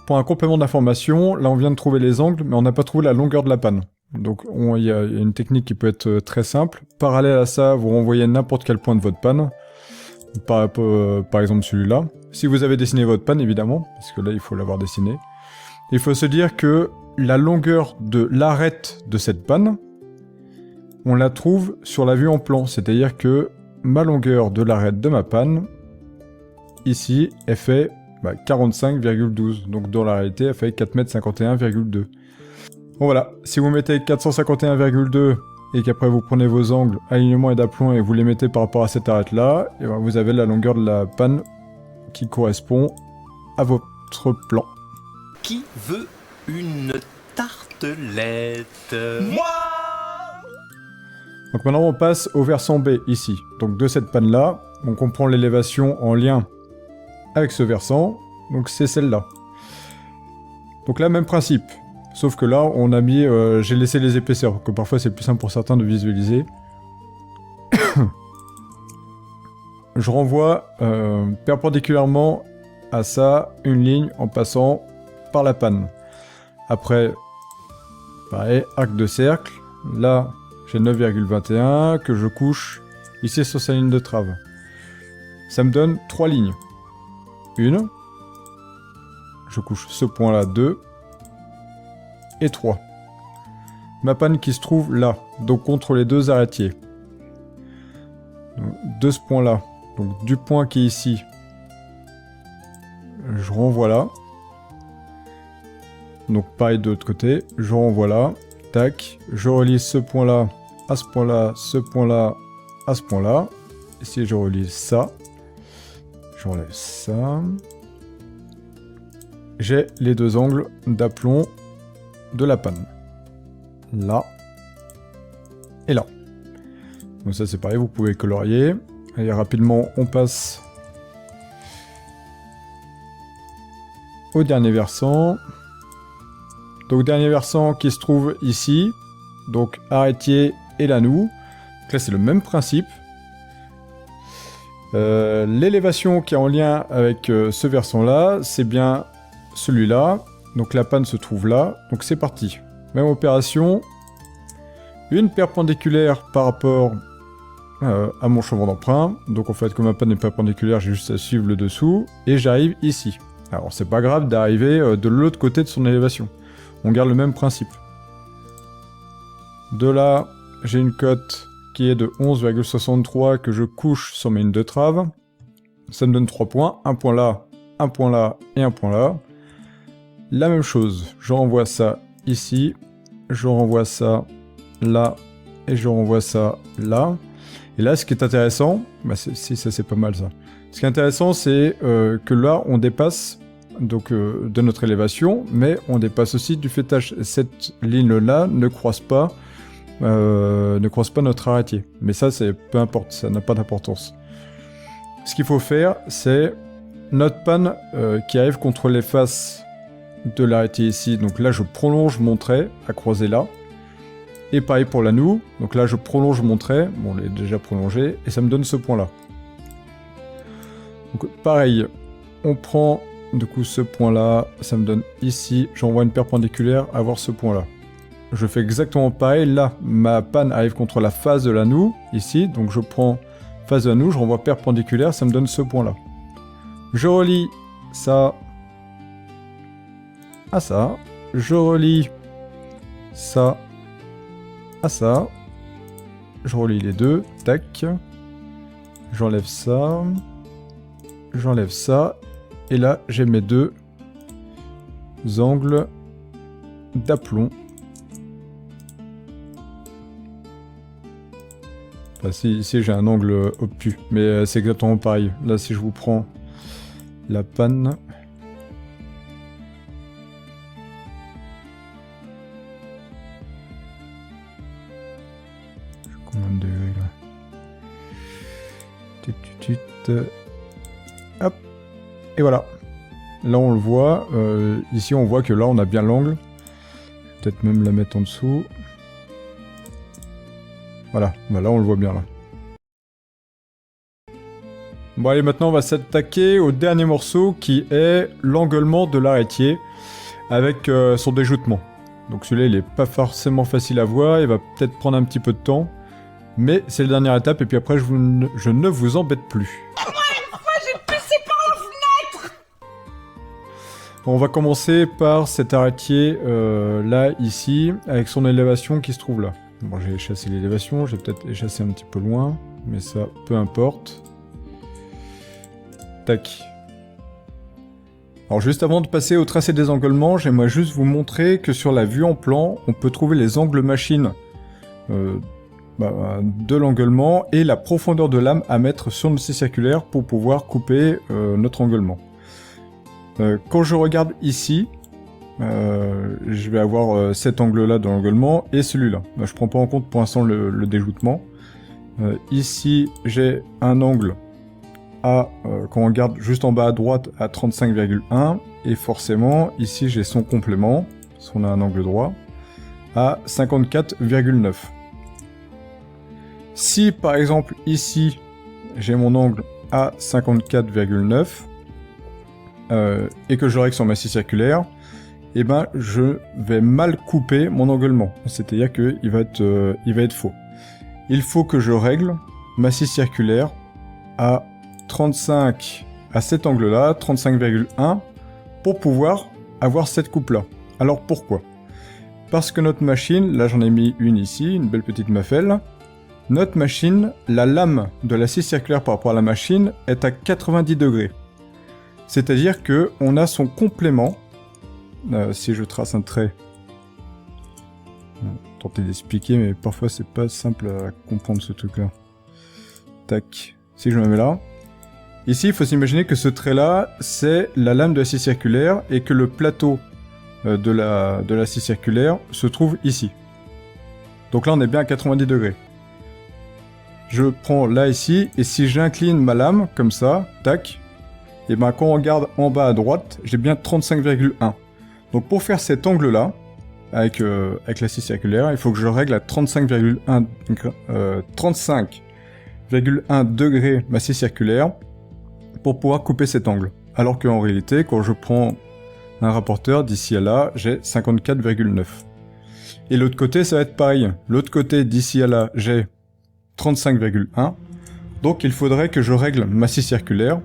Pour un complément d'information, là on vient de trouver les angles, mais on n'a pas trouvé la longueur de la panne. Donc il y a une technique qui peut être très simple. Parallèle à ça, vous renvoyez n'importe quel point de votre panne. Par exemple celui-là. Si vous avez dessiné votre panne, évidemment, parce que là il faut l'avoir dessiné. Il faut se dire que la longueur de l'arête de cette panne, on la trouve sur la vue en plan. C'est-à-dire que ma longueur de l'arête de ma panne, ici, elle fait 45,12. Donc dans la réalité, elle fait 4,51,2 m. Bon voilà, si vous mettez 451,2 et qu'après vous prenez vos angles, alignement et d'aplomb et vous les mettez par rapport à cette arête-là, et ben vous avez la longueur de la panne qui correspond à votre plan. Qui veut une tartelette? Moi! Donc maintenant on passe au versant B, ici. Donc de cette panne-là, on comprend l'élévation en lien avec ce versant, donc c'est celle-là. Donc là, même principe. Sauf que là, on a mis... j'ai laissé les épaisseurs, que parfois c'est plus simple pour certains de visualiser. Je renvoie perpendiculairement à ça une ligne en passant par la panne. Après, pareil, arc de cercle. Là, j'ai 9,21 que je couche ici sur sa ligne de trave. Ça me donne 3 lignes. Une. Je couche ce point-là, 2. Et 3. Ma panne qui se trouve là, donc contre les 2 arrêtiers. Donc, de ce point-là, donc du point qui est ici, je renvoie là. Donc pareil de l'autre côté, je renvoie là, tac, je relie ce point-là à ce point-là, ce point-là à ce point-là. Et si je relie ça, j'enlève ça. J'ai les 2 angles d'aplomb de la panne. Là. Et là. Donc ça c'est pareil, vous pouvez colorier. Allez, rapidement, on passe au dernier versant. Donc dernier versant qui se trouve ici. Donc arrêtier et lanou. Donc là c'est le même principe. L'élévation qui est en lien avec ce versant-là, c'est bien celui-là. Donc la panne se trouve là. Donc c'est parti. Même opération. Une perpendiculaire par rapport à mon chemin d'emprunt. Donc en fait, comme ma panne est perpendiculaire, j'ai juste à suivre le dessous. Et j'arrive ici. Alors c'est pas grave d'arriver de l'autre côté de son élévation. On garde le même principe. De là, j'ai une cote qui est de 11,63 que je couche sur mes lignes de trave. Ça me donne 3 points. Un point là et un point là. La même chose, je renvoie ça ici. Je renvoie ça là et je renvoie ça là. Et là, ce qui est intéressant, bah si ça c'est pas mal ça. Ce qui est intéressant, c'est que là, on dépasse donc de notre élévation, mais on dépasse aussi du fêtage. Cette ligne-là ne croise pas notre arrêtier. Mais ça, c'est peu importe, ça n'a pas d'importance. Ce qu'il faut faire, c'est notre panne qui arrive contre les faces de l'arrêtier ici. Donc là, je prolonge mon trait à croiser là. Et pareil pour la noue. Donc là, je prolonge mon trait. Bon, on l'a déjà prolongé. Et ça me donne ce point-là. Donc pareil, on prend du coup ce point-là. Ça me donne ici. J'envoie une perpendiculaire à voir ce point-là. Je fais exactement pareil. Là, ma panne arrive contre la face de la noue. Ici. Donc je prends face de la noue. Je renvoie perpendiculaire. Ça me donne ce point-là. Je relie ça à ça. Je relie ça à ça. Je relie les deux. Tac. J'enlève ça. J'enlève ça. Et là, j'ai mes deux angles d'aplomb. Enfin, ici j'ai un angle obtus. Mais c'est exactement pareil. Là, si je vous prends la panne... Combien de degrés là? Hop. Et voilà. Là on le voit. Ici on voit que là on a bien l'angle. Peut-être même la mettre en dessous. Voilà. Bah, là on le voit bien là. Bon allez, maintenant on va s'attaquer au dernier morceau qui est l'engueulement de l'arrêtier avec son déjouttement. Donc celui-là il est pas forcément facile à voir, il va peut-être prendre un petit peu de temps. Mais c'est la dernière étape et puis après je ne vous embête plus. J'ai pissé par la fenêtre. On va commencer par cet arrêtier là, ici, avec son élévation qui se trouve là. Bon, j'ai chassé l'élévation, j'ai peut-être chassé un petit peu loin, mais ça, peu importe. Tac. Alors juste avant de passer au tracé des engueulements, j'aimerais juste vous montrer que sur la vue en plan, on peut trouver les angles machines de l'engueulement et la profondeur de lame à mettre sur notre scie circulaire pour pouvoir couper notre engueulement. Quand je regarde ici, je vais avoir cet angle-là de l'engueulement et celui-là. Je prends pas en compte pour l'instant le déjouttement. Ici, j'ai un angle à, quand on regarde juste en bas à droite, à 35,1 et forcément, ici j'ai son complément, parce qu'on a un angle droit, à 54,9. Si par exemple ici j'ai mon angle à 54,9 et que je règle sur ma scie circulaire, et ben je vais mal couper mon engueulement. C'est-à-dire qu'il va être faux. Il faut que je règle ma scie circulaire à 35, à cet angle-là, 35,1, pour pouvoir avoir cette coupe-là. Alors pourquoi? Parce que notre machine, là j'en ai mis une ici, une belle petite mafelle. Notre machine, la lame de la scie circulaire par rapport à la machine est à 90 degrés. C'est-à-dire que on a son complément. Si je trace un trait, tenter d'expliquer, mais parfois c'est pas simple à comprendre ce truc-là. Tac. Si je me mets là. Ici, il faut s'imaginer que ce trait-là, c'est la lame de la scie circulaire et que le plateau de la scie circulaire se trouve ici. Donc là, on est bien à 90 degrés. Je prends là ici, et si j'incline ma lame, comme ça, tac, et ben quand on regarde en bas à droite, j'ai bien 35,1. Donc pour faire cet angle-là, avec la scie circulaire, il faut que je règle à 35,1 degrés ma scie circulaire pour pouvoir couper cet angle. Alors qu'en réalité, quand je prends un rapporteur, d'ici à là, j'ai 54,9. Et l'autre côté, ça va être pareil. L'autre côté, d'ici à là, j'ai 35,1. Donc il faudrait que je règle ma scie circulaire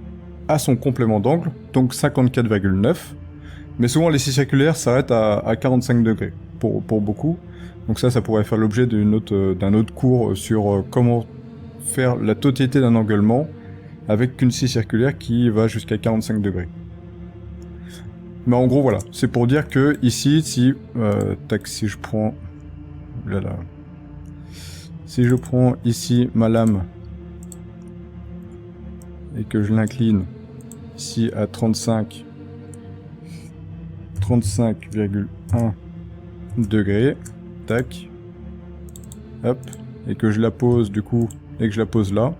à son complément d'angle, donc 54,9. Mais souvent les scies circulaires s'arrêtent à 45 degrés, pour beaucoup. Donc ça pourrait faire l'objet d'un autre cours sur comment faire la totalité d'un engueulement avec une scie circulaire qui va jusqu'à 45 degrés. Mais en gros voilà, c'est pour dire que ici, si je prends... Si je prends ici ma lame et que je l'incline ici à 35,1 degrés, tac, hop, et que je la pose du coup, et que je la pose là,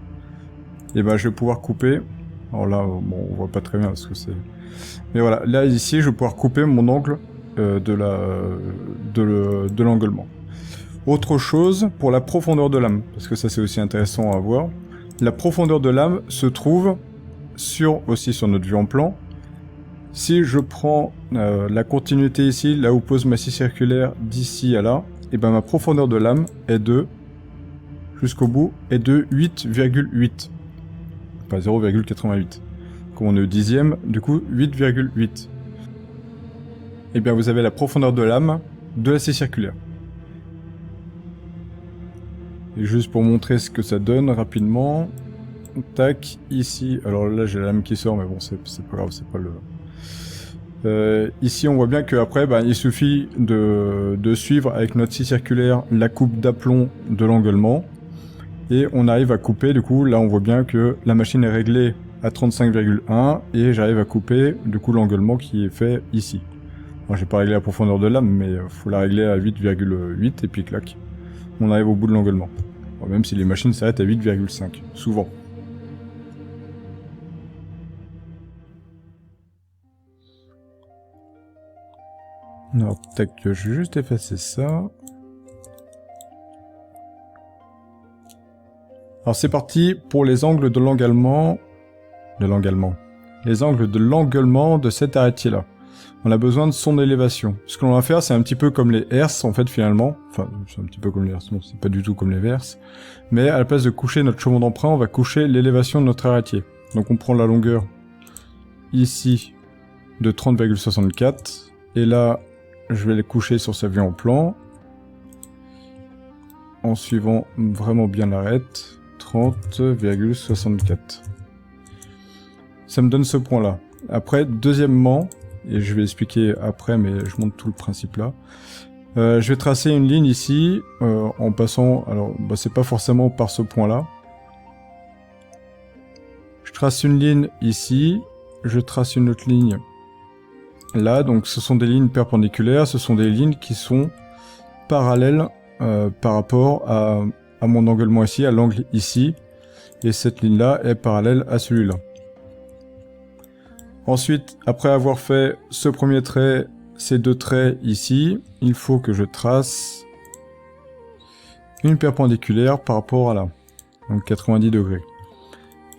et ben je vais pouvoir couper. Alors là, bon, on voit pas très bien parce que c'est... Mais voilà, là ici, je vais pouvoir couper mon angle de l'engueulement. Autre chose, pour la profondeur de lame, parce que ça c'est aussi intéressant à voir, la profondeur de lame se trouve aussi sur notre vue en plan. Si je prends la continuité ici, là où pose ma scie circulaire d'ici à là, et ben ma profondeur de lame est jusqu'au bout, est de 8,8. Pas 0,88. Comme on est au dixième, du coup 8,8. Et bien vous avez la profondeur de lame de la scie circulaire. Et juste pour montrer ce que ça donne rapidement, tac, ici, alors là j'ai la lame qui sort, mais bon c'est pas grave, c'est pas le... ici on voit bien qu'après il suffit de suivre avec notre scie circulaire la coupe d'aplomb de l'engueulement, et on arrive à couper, du coup là on voit bien que la machine est réglée à 35,1 et j'arrive à couper du coup l'engueulement qui est fait ici. Alors j'ai pas réglé la profondeur de lame, mais faut la régler à 8,8 et puis clac, on arrive au bout de l'engueulement. Même si les machines s'arrêtent à 8,5, souvent. Alors, tac, je vais juste effacer ça. Alors c'est parti pour les angles de l'engueulement. Les angles de l'engueulement de cet arrêtier-là. On a besoin de son élévation. Ce que l'on va faire, c'est un petit peu comme les herses, en fait, finalement. Enfin, c'est un petit peu comme les herses, non, c'est pas du tout comme les herses. Mais à la place de coucher notre chaumont d'emprunt, on va coucher l'élévation de notre arrêtier. Donc on prend la longueur, ici, de 30,64. Et là, je vais les coucher sur sa vue en plan. En suivant vraiment bien l'arête. 30,64. Ça me donne ce point-là. Après, deuxièmement... et je vais expliquer après, mais je montre tout le principe là. Je vais tracer une ligne ici, en passant, alors c'est pas forcément par ce point là. Je trace une ligne ici, je trace une autre ligne là, donc ce sont des lignes perpendiculaires, ce sont des lignes qui sont parallèles par rapport à mon engueulement ici, à l'angle ici, et cette ligne là est parallèle à celui-là. Ensuite, après avoir fait ce premier trait, ces deux traits ici, il faut que je trace une perpendiculaire par rapport à là, donc 90 degrés.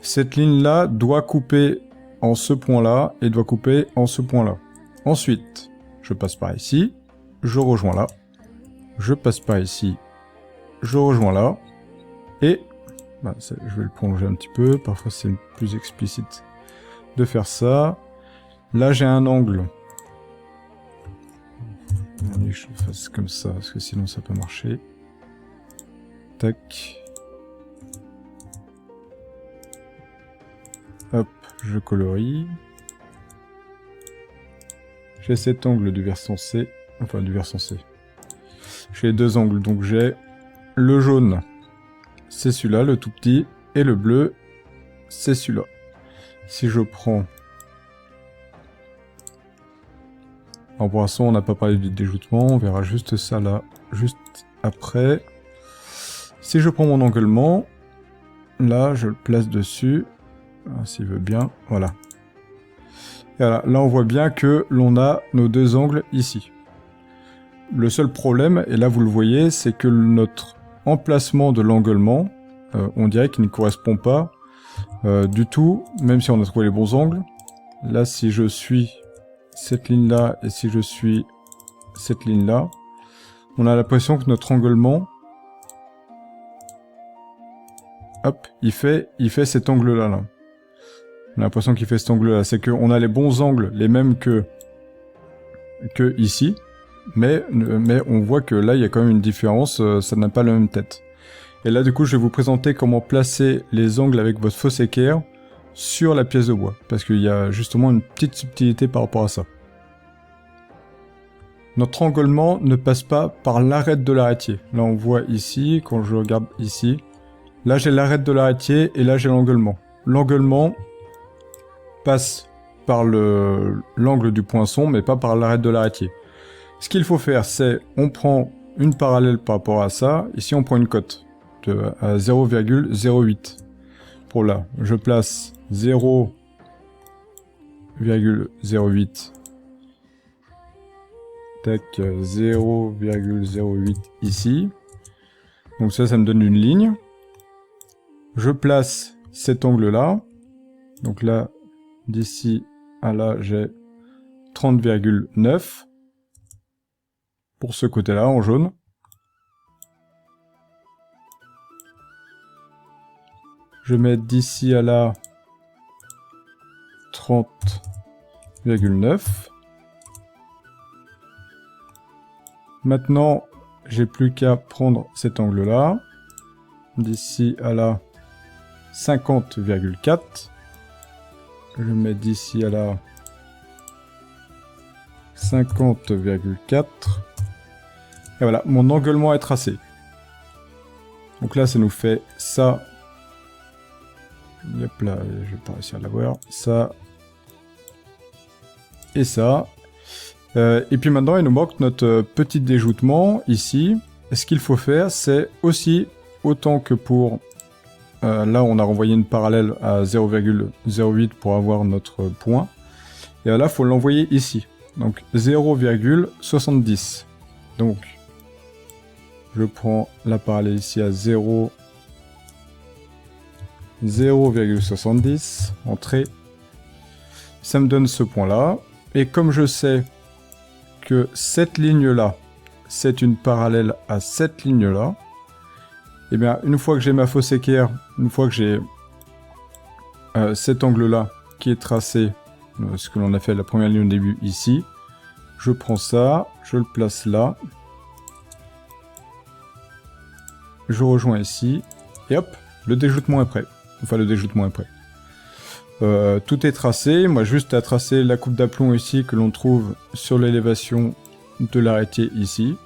Cette ligne-là doit couper en ce point-là et doit couper en ce point-là. Ensuite, je passe par ici, je rejoins là, je passe par ici, je rejoins là, et je vais le prolonger un petit peu, parfois c'est plus explicite de faire ça. Là j'ai un angle. Allez, je le fasse comme ça, parce que sinon ça peut marcher. Tac. Hop, je colorie. J'ai cet angle du versant C. Enfin, du versant C. J'ai deux angles, donc j'ai le jaune, c'est celui-là, le tout petit, et le bleu, c'est celui-là. Si je prends... Alors pour l'instant, on n'a pas parlé du déjoutement, on verra juste ça là, juste après. Si je prends mon engueulement, là, je le place dessus, s'il veut bien, voilà. Et voilà, là on voit bien que l'on a nos deux angles ici. Le seul problème, et là vous le voyez, c'est que notre emplacement de l'engueulement, on dirait qu'il ne correspond pas du tout, même si on a trouvé les bons angles. Là, si je suis cette ligne-là et si je suis cette ligne-là, on a l'impression que notre anglement, hop, il fait cet angle-là. Là. On a l'impression qu'il fait cet angle-là. C'est qu'on a les bons angles, les mêmes que ici, mais on voit que là, il y a quand même une différence, ça n'a pas la même tête. Et là, du coup, je vais vous présenter comment placer les angles avec votre fausse équerre sur la pièce de bois, parce qu'il y a justement une petite subtilité par rapport à ça. Notre anglement ne passe pas par l'arête de l'arêtier. Là, on voit ici, quand je regarde ici, là, j'ai l'arête de l'arêtier et là, j'ai l'anglement. L'anglement passe par l'angle du poinçon, mais pas par l'arête de l'arêtier. Ce qu'il faut faire, c'est, on prend une parallèle par rapport à ça. Ici, on prend une cote à 0,08. Pour là, je place 0,08. Tac, 0,08 ici. Donc ça me donne une ligne. Je place cet angle-là. Donc là, d'ici à là, j'ai 30,9. Pour ce côté-là, en jaune. Je mets d'ici à là 30,9. Maintenant, j'ai plus qu'à prendre cet angle-là. D'ici à là 50,4. Je mets d'ici à là 50,4. Et voilà, mon anglement est tracé. Donc là, ça nous fait ça. Hop là, je vais pas réussir à l'avoir. Ça. Et ça. Et puis maintenant, il nous manque notre petit déjoutement ici. Et ce qu'il faut faire, c'est aussi, autant que pour... là, on a renvoyé une parallèle à 0,08 pour avoir notre point. Et là, il faut l'envoyer ici. Donc 0,70. Donc, je prends la parallèle ici à 0,70, entrée. Ça me donne ce point-là. Et comme je sais que cette ligne-là, c'est une parallèle à cette ligne-là, et bien, une fois que j'ai ma fausse équerre, une fois que j'ai cet angle-là qui est tracé, ce que l'on a fait à la première ligne au début ici, je prends ça, je le place là, je rejoins ici, et hop, le déjoutement est prêt. Enfin, le déjoutement est prêt. Tout est tracé, moi juste à tracer la coupe d'aplomb ici que l'on trouve sur l'élévation de l'arêtier ici.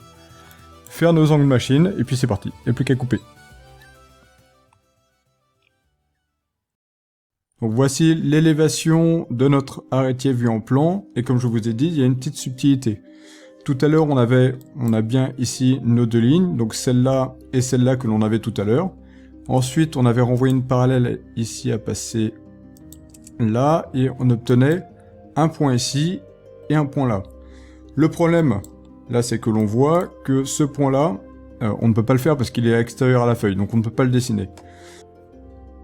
Faire nos angles machine, et puis c'est parti, il n'y a plus qu'à couper. Donc voici l'élévation de notre arêtier vu en plan, et comme je vous ai dit, il y a une petite subtilité. Tout à l'heure, on a bien ici nos deux lignes, donc celle-là et celle-là que l'on avait tout à l'heure. Ensuite, on avait renvoyé une parallèle ici à passer là, et on obtenait un point ici et un point là. Le problème, là, c'est que l'on voit que ce point-là, on ne peut pas le faire parce qu'il est extérieur à la feuille, donc on ne peut pas le dessiner.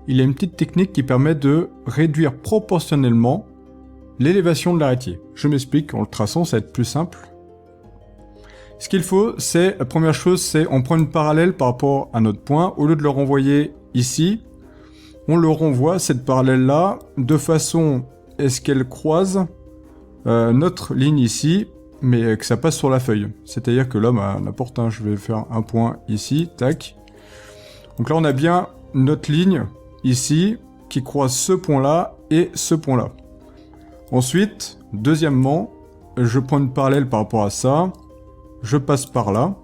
Il y a une petite technique qui permet de réduire proportionnellement l'élévation de l'arêtier. Je m'explique, en le traçant, ça va être plus simple. Ce qu'il faut, c'est, la première chose, c'est on prend une parallèle par rapport à notre point. Au lieu de le renvoyer ici, on le renvoie, cette parallèle-là, de façon à ce qu'elle croise notre ligne ici, mais que ça passe sur la feuille. C'est-à-dire que là, n'importe, je vais faire un point ici, tac. Donc là, on a bien notre ligne ici, qui croise ce point-là et ce point-là. Ensuite, deuxièmement, je prends une parallèle par rapport à ça. Je passe par là,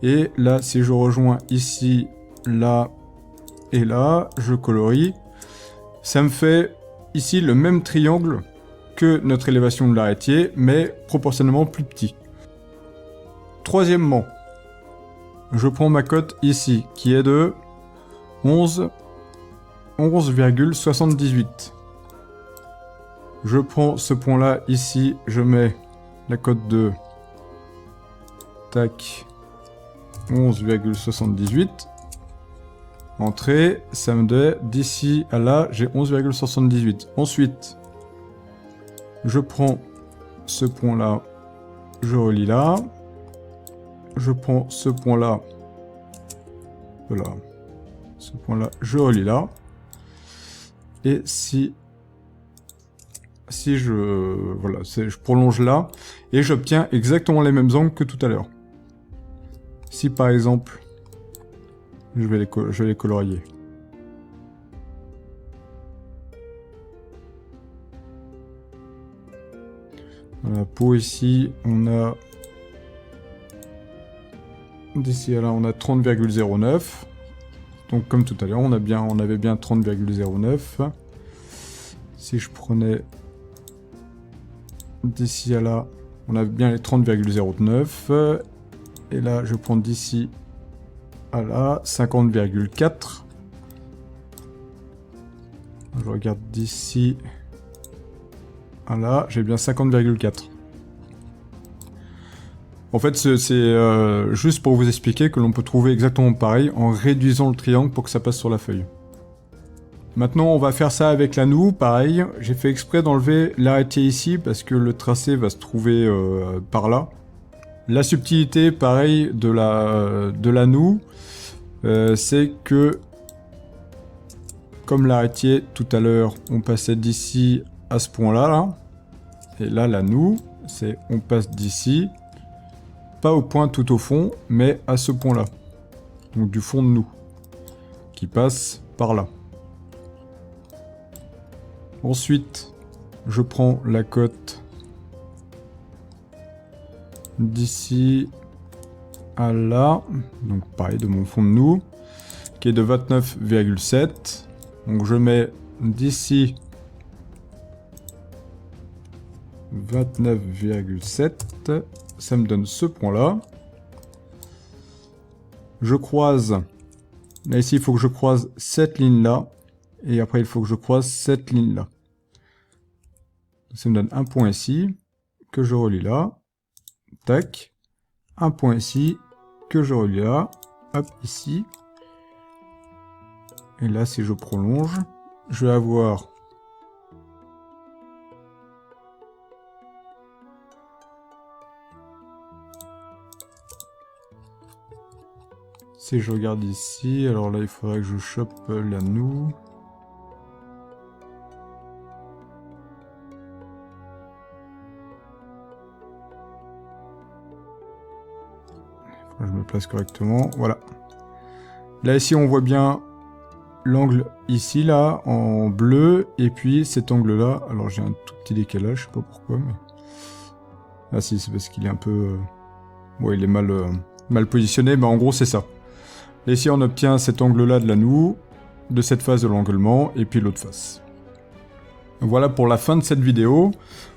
et là, si je rejoins ici, là, et là, je colorie, ça me fait ici le même triangle que notre élévation de l'arêtier, mais proportionnellement plus petit. Troisièmement, je prends ma cote ici, qui est de 11,78. Je prends ce point-là ici, je mets la cote de... Tac, 11,78. Entrée, ça me donne d'ici à là, j'ai 11,78. Ensuite, je prends ce point-là, je relie là. Je prends ce point-là. Voilà. Ce point-là, je relie là. Et si je prolonge là, et j'obtiens exactement les mêmes angles que tout à l'heure. Si par exemple, je vais les colorier. Voilà, pour ici, on a d'ici à là, on a 30,09. Donc comme tout à l'heure, on avait bien 30,09. Si je prenais d'ici à là, on a bien les 30,09. Et là, je prends d'ici à là, 50,4. Je regarde d'ici à là, j'ai bien 50,4. En fait, c'est juste pour vous expliquer que l'on peut trouver exactement pareil en réduisant le triangle pour que ça passe sur la feuille. Maintenant, on va faire ça avec la noue, pareil. J'ai fait exprès d'enlever l'arrêté ici parce que le tracé va se trouver par là. La subtilité, pareil, de la noue, c'est que, comme l'arrêté tout à l'heure, on passait d'ici à ce point-là, là. Et là, la noue, c'est on passe d'ici, pas au point tout au fond, mais à ce point-là. Donc du fond de noue, qui passe par là. Ensuite, je prends la cote d'ici à là, donc pareil de mon fond de noue, qui est de 29,7. Donc je mets d'ici 29,7, ça me donne ce point-là. Je croise, là ici il faut que je croise cette ligne-là, et après il faut que je croise cette ligne-là. Ça me donne un point ici, que je relie là, tac, un point ici, que je relie là, hop, ici. Et là, si je prolonge, je vais avoir si je regarde ici, alors là, il faudrait que je chope la noue. Je me place correctement, voilà. Là ici on voit bien l'angle ici là en bleu et puis cet angle là, alors j'ai un tout petit décalage, je sais pas pourquoi mais... Ah si, c'est parce qu'il est un peu... Ouais, il est mal positionné, mais en gros c'est ça. Là ici on obtient cet angle là de la noue, de cette face de l'engueulement et puis l'autre face. Voilà pour la fin de cette vidéo.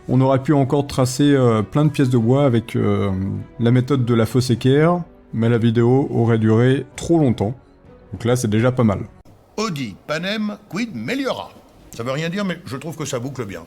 On aurait pu encore tracer plein de pièces de bois avec la méthode de la fosse équerre, mais la vidéo aurait duré trop longtemps. Donc là, c'est déjà pas mal. Audi, panem, quid meliora. Ça veut rien dire, mais je trouve que ça boucle bien.